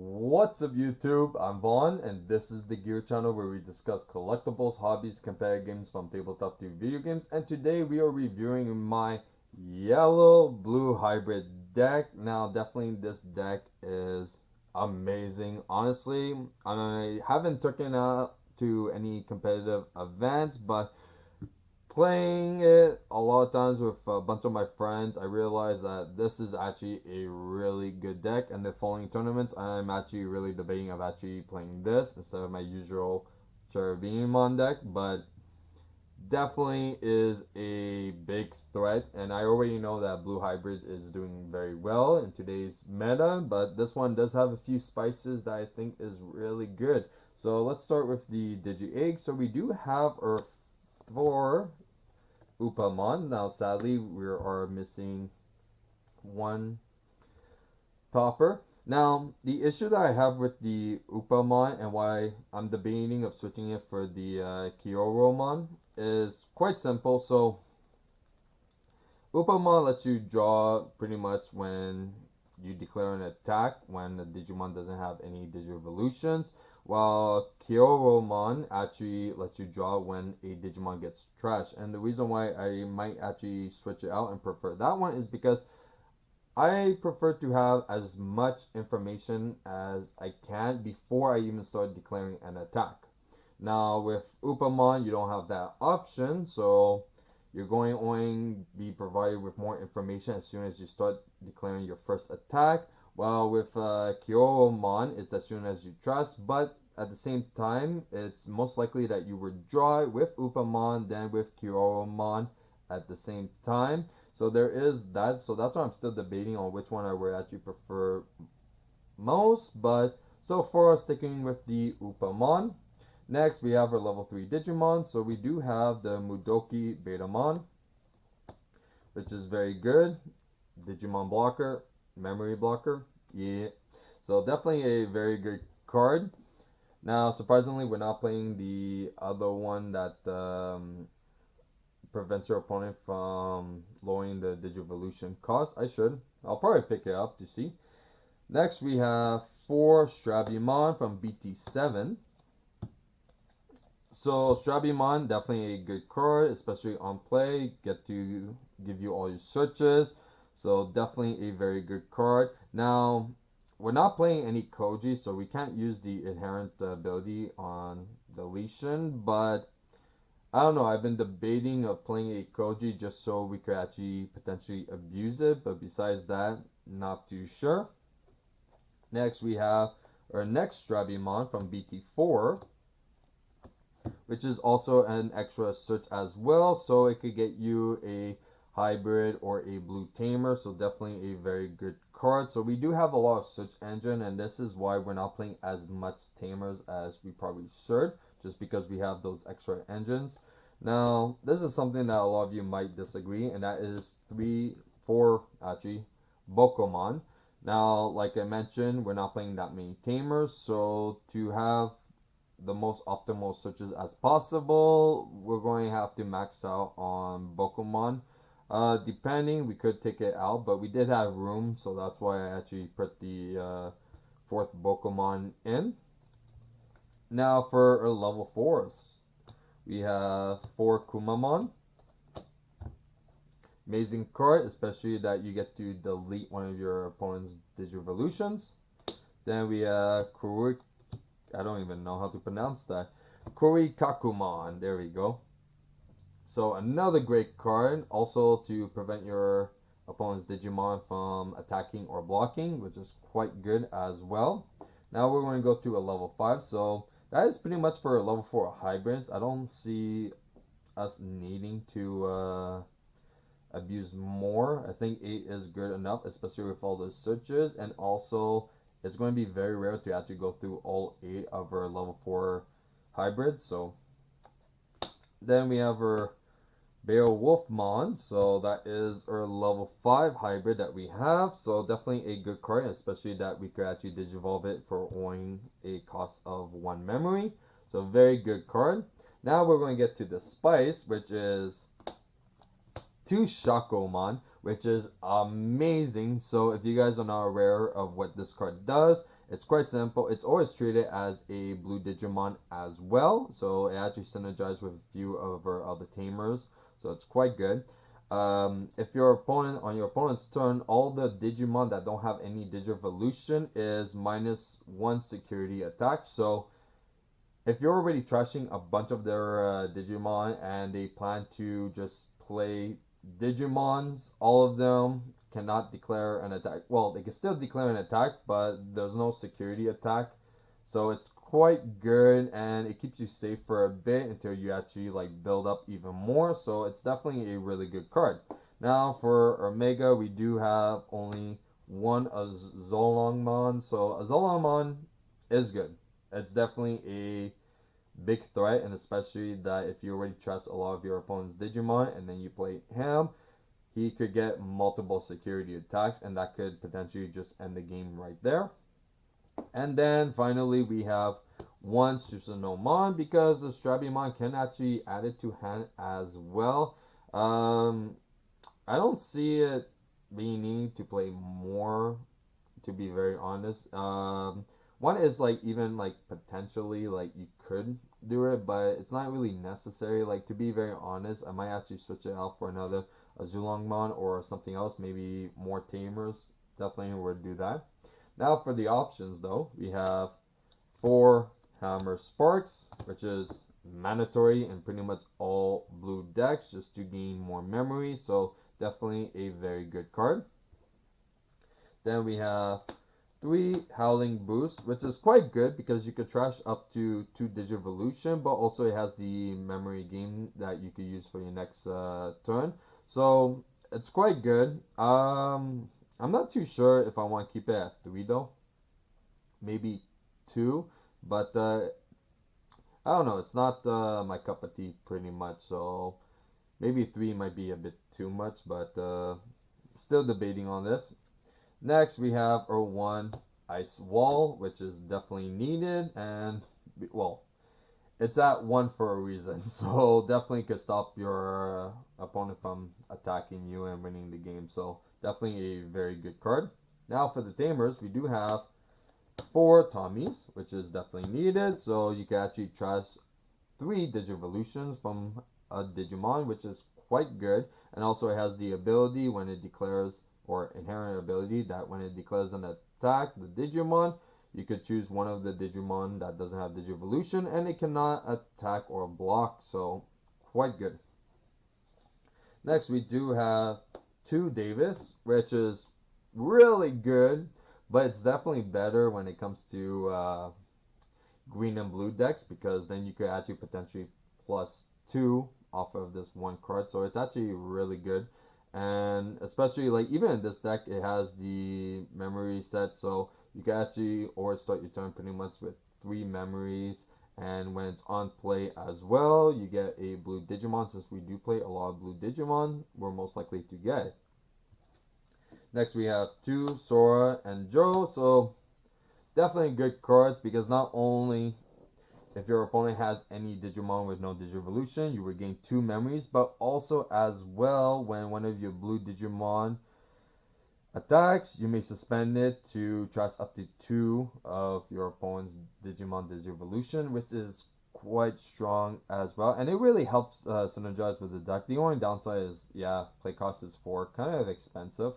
What's up YouTube? I'm Vaughn and this is the Gear channel where we discuss collectibles, hobbies, competitive games from tabletop to video games, and today we are reviewing my yellow blue hybrid deck. Now definitely this deck is amazing. Honestly, I haven't taken out to any competitive events, but playing it a lot of times with a bunch of my friends, I realized that this is actually a really good deck. And the following tournaments, I'm actually really debating of actually playing this instead of my usual Cherubimon deck. But definitely is a big threat. And I already know that Blue Hybrid is doing very well in today's meta. But this one does have a few spices that I think is really good. So let's start with the Digi-Egg. So we do have our 4 Upamon. Now, sadly, we are missing one topper. Now, the issue that I have with the Upamon and why I'm debating of switching it for the Kyoromon is quite simple. So, Upamon lets you draw pretty much when you declare an attack when the Digimon doesn't have any Digivolutions, while Kyoromon actually lets you draw when a Digimon gets trashed. And the reason why I might actually switch it out and prefer that one is because I prefer to have as much information as I can before I even start declaring an attack. Now with Upamon, you don't have that option, so you're going to be provided with more information as soon as you start declaring your first attack. While with Kyoromon, it's as soon as you trust, but at the same time, it's most likely that you would draw with Upamon than with Kyoromon at the same time. So there is that. So that's why I'm still debating on which one I would actually prefer most. But so far, sticking with the Upamon. Next, we have our level 3 Digimon. So we do have the Mudoki Betamon, which is very good. Digimon blocker, memory blocker. Yeah. So definitely a very good card. Now, surprisingly, we're not playing the other one that prevents your opponent from lowering the Digivolution cost. I should. I'll probably pick it up to see. Next, we have 4 Strabimon from BT7. So Strabimon, definitely a good card, especially on play. Get to give you all your searches. So definitely a very good card. Now, we're not playing any Koji, so we can't use the inherent ability on deletion. But I don't know, I've been debating of playing a Koji just so we could actually potentially abuse it. But besides that, not too sure. Next, we have our next Strabimon from BT4, which is also an extra search as well, so it could get you a hybrid or a blue tamer. So definitely a very good card. So we do have a lot of search engine, and this is why we're not playing as much tamers as we probably should, just because we have those extra engines. Now this is something that a lot of you might disagree, and that is 4 actually Bokomon. Now, like I mentioned, we're not playing that many tamers, so to have the most optimal searches as possible, we're going to have to max out on Bokomon. Depending, we could take it out, but we did have room, so that's why I actually put the 4th Bokomon in. Now for our level 4s, we have 4 Kumamon. Amazing card, especially that you get to delete one of your opponent's Digivolutions. Then we have Kurui, I don't even know how to pronounce that. Kurikakumon. There we go. So another great card, also to prevent your opponent's Digimon from attacking or blocking, which is quite good as well. Now we're going to go to a level 5. So that is pretty much for level 4 hybrids. I don't see us needing to abuse more. I think 8 is good enough, especially with all those searches, and also it's going to be very rare to actually go through all 8 of our level 4 hybrids. So then we have our Beowulfmon. So that is our level 5 hybrid that we have. So definitely a good card, especially that we could actually digivolve it for only a cost of 1 memory. So very good card. Now we're going to get to the spice, which is 2 Shakomon, which is amazing. So if you guys are not aware of what this card does, It's quite simple. It's always treated as a blue Digimon as well, so it actually synergizes with a few of our other tamers, so it's quite good. If your opponent on your opponent's turn, all the Digimon that don't have any Digivolution is -1 security attack. So if you're already trashing a bunch of their Digimon and they plan to just play Digimons, all of them cannot declare an attack. Well, they can still declare an attack, but there's no security attack. So it's quite good and it keeps you safe for a bit until you actually like build up even more. So it's definitely a really good card. Now for Omega, we do have only one Azolomon. So Azolomon is good. It's definitely a big threat, and especially that if you already trust a lot of your opponent's Digimon and then you play him, he could get multiple security attacks, and that could potentially just end the game right there. And then finally, we have one Susanomon because the Strabimon can actually add it to hand as well. I don't see it being needing to play more, to be very honest. One is like even like potentially like you could do it, but it's not really necessary. Like to be very honest, I might actually switch it out for another Azulongmon or something else, maybe more tamers. Definitely would do that. Now for the options though, we have 4 Hammer Sparks, which is mandatory in pretty much all blue decks just to gain more memory. So definitely a very good card. Then we have 3 Howling Boost, which is quite good because you could trash up to 2 Digivolution, but also it has the memory game that you could use for your next turn. So it's quite good. I'm not too sure if I want to keep it at 3 though. Maybe 2, but I don't know. It's not my cup of tea pretty much. So maybe 3 might be a bit too much, but still debating on this. Next, we have our 1 Ice Wall, which is definitely needed, and well, it's at 1 for a reason, so definitely could stop your opponent from attacking you and winning the game. So definitely a very good card. Now for the tamers, we do have 4 Tommies, which is definitely needed. So you can actually trash 3 Digivolutions from a Digimon, which is quite good, and also it has the ability when it declares, or inherent ability that when it declares an attack, the Digimon, you could choose one of the Digimon that doesn't have Digivolution and it cannot attack or block, so quite good. Next, we do have 2 Davis, which is really good, but it's definitely better when it comes to green and blue decks because then you could actually potentially +2 off of this one card, so it's actually really good. And especially like even in this deck, it has the memory set, so you can actually always start your turn pretty much with 3 memories, and when it's on play as well, you get a blue Digimon. Since we do play a lot of blue Digimon, we're most likely to get it. Next, we have 2 Sora and Joe, so definitely good cards because not only if your opponent has any Digimon with no Digivolution, you regain 2 memories, but also as well, when one of your blue Digimon attacks, you may suspend it to trash up to 2 of your opponent's Digimon Digivolution, which is quite strong as well. And it really helps synergize with the deck. The only downside is, yeah, play cost is 4, kind of expensive.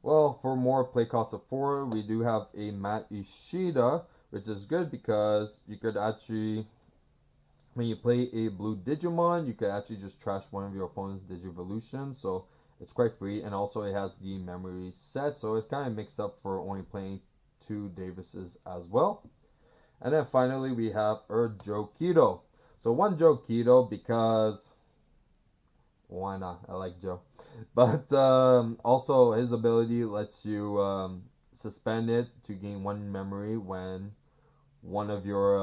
Well, for more play cost of 4, we do have a Matt Ishida, which is good because you could actually, when you play a blue Digimon, you could actually just trash one of your opponent's Digivolution, so it's quite free, and also it has the memory set, so it kind of makes up for only playing 2 Davises as well. And then finally we have our Joe Keto. So 1 Joe Keto because why not? I like Joe. But also his ability lets you suspend it to gain 1 memory when one of your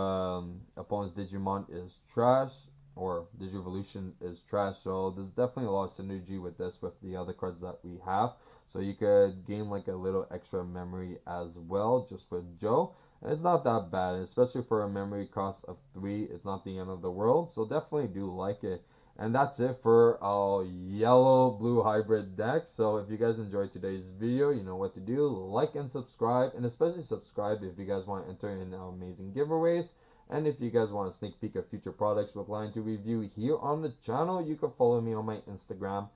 opponent's Digimon is trash or Digivolution is trash. So there's definitely a lot of synergy with this with the other cards that we have. So you could gain like a little extra memory as well just with Joe. And it's not that bad, especially for a memory cost of 3. It's not the end of the world. So definitely do like it. And that's it for our yellow blue hybrid deck. So if you guys enjoyed today's video, you know what to do. Like and subscribe, and especially subscribe if you guys want to enter in our amazing giveaways. And if you guys want a sneak peek of future products we're planning to review here on the channel, you can follow me on my Instagram,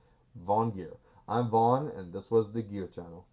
VaughnGear. I'm Vaughn, and this was the Gear Channel.